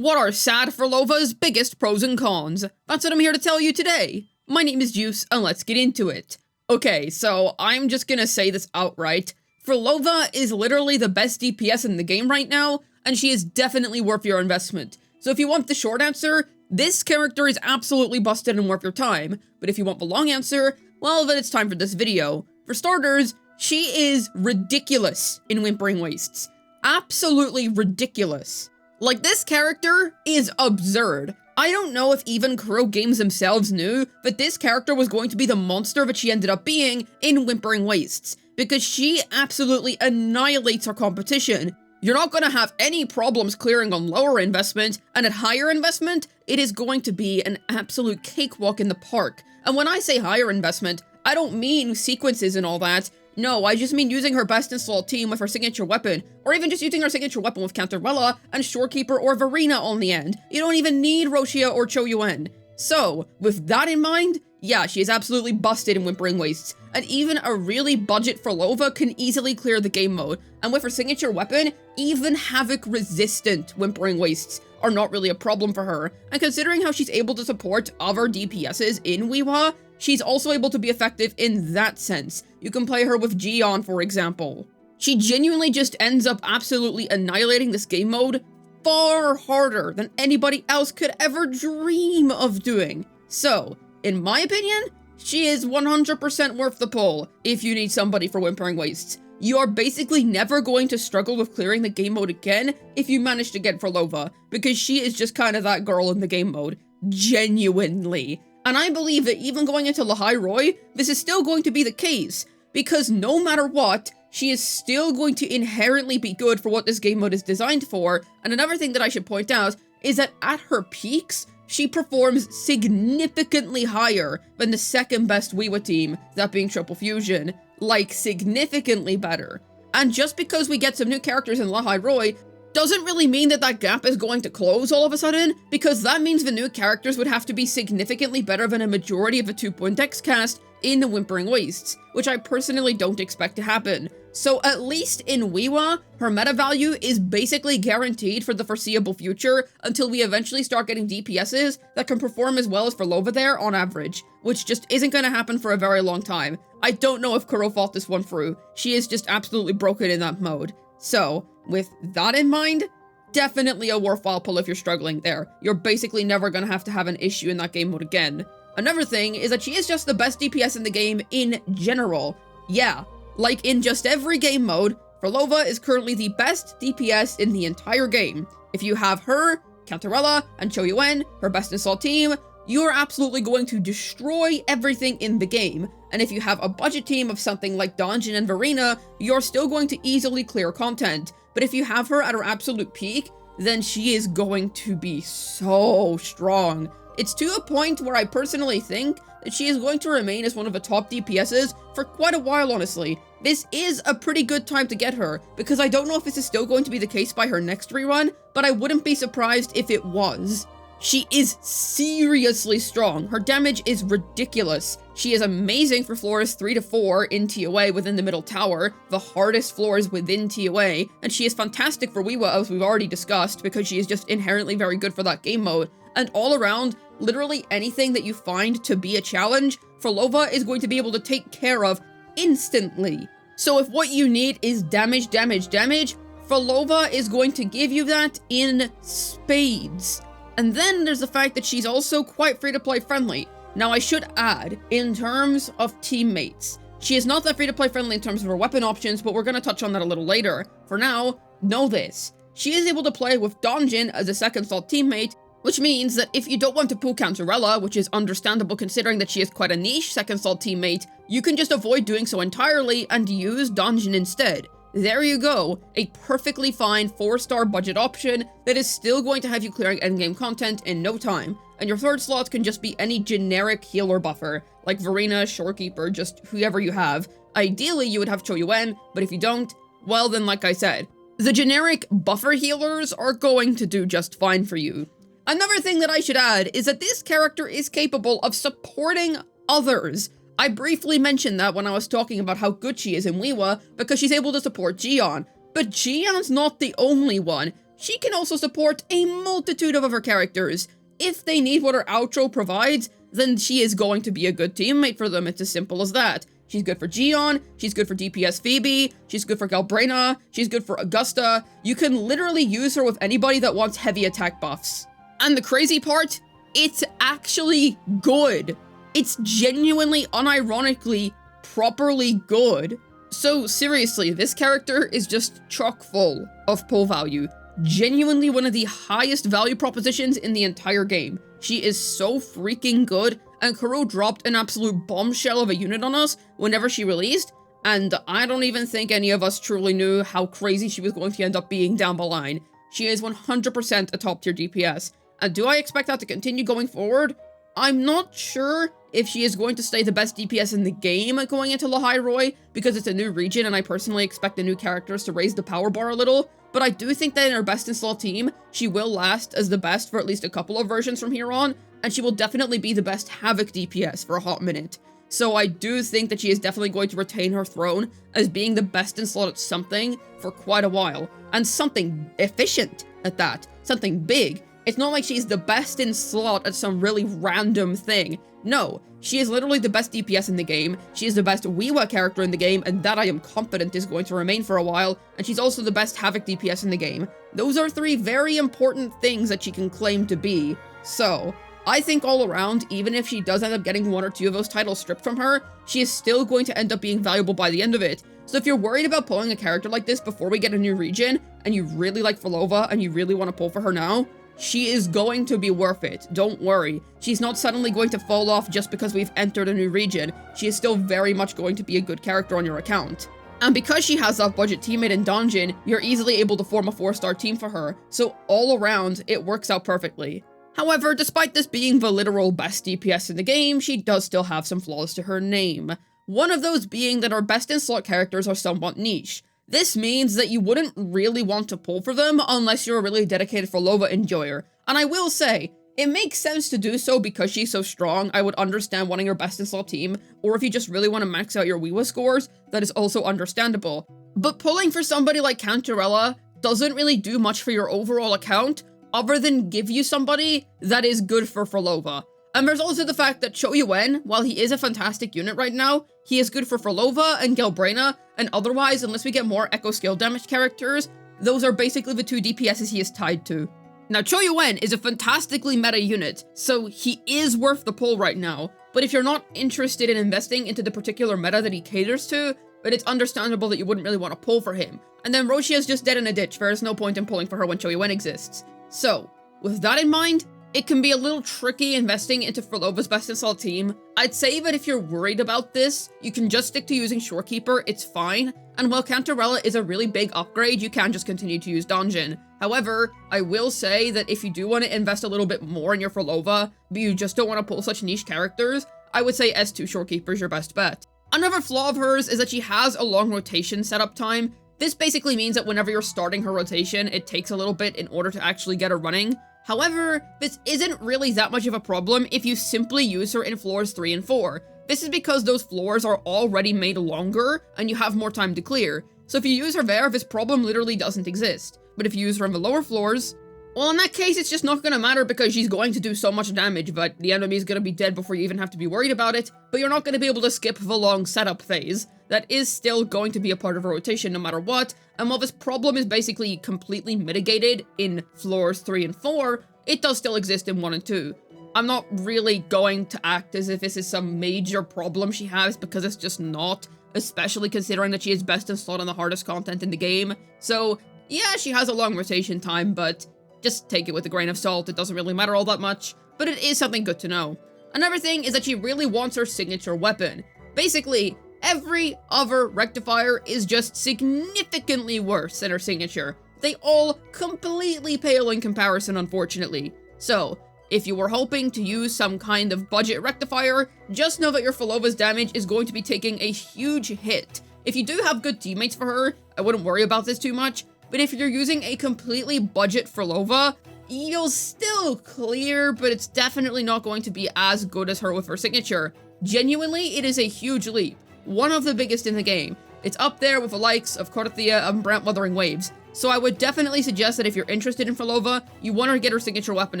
What are sad Phrolova's biggest pros and cons? That's what I'm here to tell you today. My name is Juice, and let's get into it. Okay, so I'm just gonna say this outright. Phrolova is literally the best DPS in the game right now, and she is definitely worth your investment. So if you want the short answer, this character is absolutely busted and worth your time. But if you want the long answer, well, then it's time for this video. For starters, she is ridiculous in Whimpering Wastes. Absolutely ridiculous. Like, this character is absurd. I don't know if even Kuro Games themselves knew that this character was going to be the monster that she ended up being in Whimpering Wastes, because she absolutely annihilates her competition. You're not going to have any problems clearing on lower investment, and at higher investment, it is going to be an absolute cakewalk in the park. And when I say higher investment, I don't mean sequences and all that. No, I just mean using her best installed team with her signature weapon, or even just using her signature weapon with Counterwella and Shorekeeper or Verena on the end. You don't even need Roshia or Choyuan. So, with that in mind, yeah, she is absolutely busted in Whimpering Wastes, and even a really budget Phrolova can easily clear the game mode, and with her signature weapon, even Havoc-resistant Whimpering Wastes are not really a problem for her, and considering how she's able to support other DPSs in WuWa, she's also able to be effective in that sense. You can play her with Gion, for example. She genuinely just ends up absolutely annihilating this game mode far harder than anybody else could ever dream of doing. So, in my opinion, she is 100% worth the pull if you need somebody for Whimpering Wastes. You are basically never going to struggle with clearing the game mode again if you manage to get Phrolova, because she is just kind of that girl in the game mode. Genuinely. And I believe that even going into Lahai Roi, this is still going to be the case, because no matter what, she is still going to inherently be good for what this game mode is designed for. And another thing that I should point out is that at her peaks, she performs significantly higher than the second best WuWa team, that being Triple Fusion. Like, significantly better. And just because we get some new characters in Lahai Roi, doesn't really mean that that gap is going to close all of a sudden, because that means the new characters would have to be significantly better than a majority of the 2.x cast in the Whimpering Wastes, which I personally don't expect to happen. So at least in WuWa, her meta value is basically guaranteed for the foreseeable future until we eventually start getting DPSs that can perform as well as Phrolova there on average, which just isn't going to happen for a very long time. I don't know if Kuro thought this one through. She is just absolutely broken in that mode. So, with that in mind, definitely a worthwhile pull if you're struggling there. You're basically never going to have an issue in that game mode again. Another thing is that she is just the best DPS in the game in general. Yeah, like in just every game mode, Phrolova is currently the best DPS in the entire game. If you have her, Counterella, and Choyuan, her best installed team, you are absolutely going to destroy everything in the game. And if you have a budget team of something like Donjin and Verena, you're still going to easily clear content. But if you have her at her absolute peak, then she is going to be so strong. It's to a point where I personally think that she is going to remain as one of the top DPSs for quite a while, honestly. This is a pretty good time to get her, because I don't know if this is still going to be the case by her next rerun, but I wouldn't be surprised if it was. She is seriously strong. Her damage is ridiculous. She is amazing for floors 3 to 4 in TOA within the middle tower, the hardest floors within TOA, and she is fantastic for WuWa, as we've already discussed, because she is just inherently very good for that game mode. And all around, literally anything that you find to be a challenge, Phrolova is going to be able to take care of instantly. So if what you need is damage, Phrolova is going to give you that in spades. And then there's the fact that she's also quite free-to-play friendly. Now I should add, in terms of teammates, she is not that free-to-play friendly in terms of her weapon options, but we're going to touch on that a little later. For now, know this. She is able to play with Donjin as a second slot teammate, which means that if you don't want to pull Counterella, which is understandable considering that she is quite a niche second slot teammate, you can just avoid doing so entirely and use Donjin instead. There you go, a perfectly fine 4-star budget option that is still going to have you clearing endgame content in no time, and your third slot can just be any generic healer buffer, like Verena, Shorekeeper, just whoever you have. Ideally, you would have Choyuan, but if you don't, well then like I said, the generic buffer healers are going to do just fine for you. Another thing that I should add is that this character is capable of supporting others. I briefly mentioned that when I was talking about how good she is in WuWa, because she's able to support Gion. But Gion's not the only one. she can also support a multitude of other characters. If they need what her outro provides, then she is going to be a good teammate for them. It's as simple as that. She's good for Gion, she's good for DPS Phoebe, she's good for Galbrena, she's good for Augusta. You can literally use her with anybody that wants heavy attack buffs. And the crazy part, it's actually good. It's genuinely, unironically, properly good. So seriously, this character is just chock full of pull value. Genuinely one of the highest value propositions in the entire game. She is so freaking good, and Kuro dropped an absolute bombshell of a unit on us whenever she released, and I don't even think any of us truly knew how crazy she was going to end up being down the line. She is 100% a top tier DPS, and do I expect that to continue going forward? I'm not sure if she is going to stay the best DPS in the game going into Lahai Roi, because it's a new region and I personally expect the new characters to raise the power bar a little, but I do think that in her best in slot team, she will last as the best for at least a couple of versions from here on, and she will definitely be the best Havoc DPS for a hot minute. So I do think that she is definitely going to retain her throne as being the best in slot at something for quite a while, and something efficient at that, something big. It's not like she's the best in slot at some really random thing. No, she is literally the best DPS in the game, she is the best WuWa character in the game, and that I am confident is going to remain for a while, and she's also the best Havoc DPS in the game. Those are three very important things that she can claim to be. So, I think all around, even if she does end up getting one or two of those titles stripped from her, she is still going to end up being valuable by the end of it. So if you're worried about pulling a character like this before we get a new region, and you really like Phrolova and you really want to pull for her now, she is going to be worth it. Don't worry. She's not suddenly going to fall off just because we've entered a new region. She is still very much going to be a good character on your account. And because she has that budget teammate in Dungeon, you're easily able to form a 4-star team for her. So all around, it works out perfectly. However, despite this being the literal best DPS in the game, she does still have some flaws to her name. One of those being that her best in slot characters are somewhat niche. This means that you wouldn't really want to pull for them unless you're a really dedicated Phrolova enjoyer. And I will say, it makes sense to do so because she's so strong. I would understand wanting your best in slot team, or if you just really want to max out your WuWa scores, that is also understandable. But pulling for somebody like Cantarella doesn't really do much for your overall account, other than give you somebody that is good for Phrolova. And there's also the fact that Cho Yuen, while he is a fantastic unit right now, he is good for Phrolova and Galbrena, and otherwise, unless we get more echo skill damage characters, those are basically the two DPSs he is tied to. Now, Cho Yuen is a fantastically meta unit, so he is worth the pull right now, but if you're not interested in investing into the particular meta that he caters to, but it's understandable that you wouldn't really want to pull for him. And then Roshia is just dead in a ditch, there is no point in pulling for her when Cho Yuen exists. So, with that in mind, it can be a little tricky investing into Phrolova's best in slot team. I'd say that if you're worried about this, you can just stick to using Shorekeeper, it's fine. And while Cantarella is a really big upgrade, you can just continue to use Dungeon. However, I will say that if you do want to invest a little bit more in your Phrolova, but you just don't want to pull such niche characters, I would say S2 Shorekeeper is your best bet. Another flaw of hers is that she has a long rotation setup time. This basically means that whenever you're starting her rotation, it takes a little bit in order to actually get her running. However, this isn't really that much of a problem if you simply use her in floors 3 and 4. This is because those floors are already made longer and you have more time to clear. So if you use her there, this problem literally doesn't exist. But if you use her in the lower floors, well, in that case, it's just not going to matter because she's going to do so much damage, but the enemy is going to be dead before you even have to be worried about it, but you're not going to be able to skip the long setup phase. That is still going to be a part of a rotation no matter what, and while this problem is basically completely mitigated in floors 3 and 4, it does still exist in 1 and 2. I'm not really going to act as if this is some major problem she has, because it's just not, especially considering that she is best in slot on the hardest content in the game. So, yeah, she has a long rotation time, but just take it with a grain of salt, it doesn't really matter all that much, but it is something good to know. Another thing is that she really wants her signature weapon. Basically, every other rectifier is just significantly worse than her signature. They all completely pale in comparison, unfortunately. So, if you were hoping to use some kind of budget rectifier, just know that your Phrolova's damage is going to be taking a huge hit. If you do have good teammates for her, I wouldn't worry about this too much, but if you're using a completely budget Phrolova, you'll still clear, but it's definitely not going to be as good as her with her signature. Genuinely, it is a huge leap. One of the biggest in the game. It's up there with the likes of Korthia and Brant Wuthering Waves. So I would definitely suggest that if you're interested in Phrolova, you want to get her signature weapon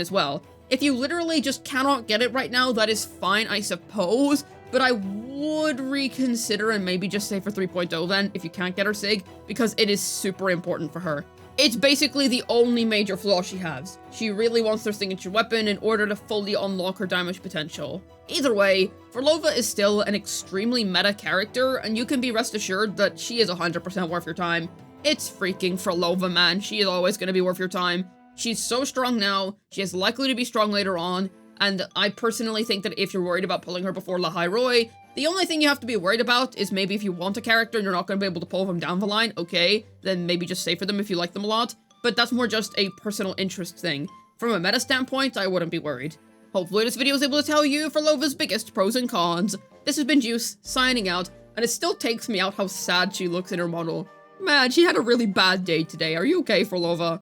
as well. If you literally just cannot get it right now, that is fine, I suppose, but I would reconsider and maybe just say for 3.0 then, if you can't get her sig, because it is super important for her. It's basically the only major flaw she has. She really wants her signature weapon in order to fully unlock her damage potential. Either way, Phrolova is still an extremely meta character, and you can be rest assured that she is 100% worth your time. It's freaking Phrolova, man. She is always going to be worth your time. She's so strong now, she is likely to be strong later on, and I personally think that if you're worried about pulling her before Lahai Roi, the only thing you have to be worried about is maybe if you want a character and you're not going to be able to pull them down the line, okay, then maybe just save for them if you like them a lot, but that's more just a personal interest thing. From a meta standpoint, I wouldn't be worried. Hopefully this video was able to tell you Phrolova's biggest pros and cons. This has been Juice, signing out, and it still takes me out how sad she looks in her model. Man, she had a really bad day today. Are you okay, Phrolova?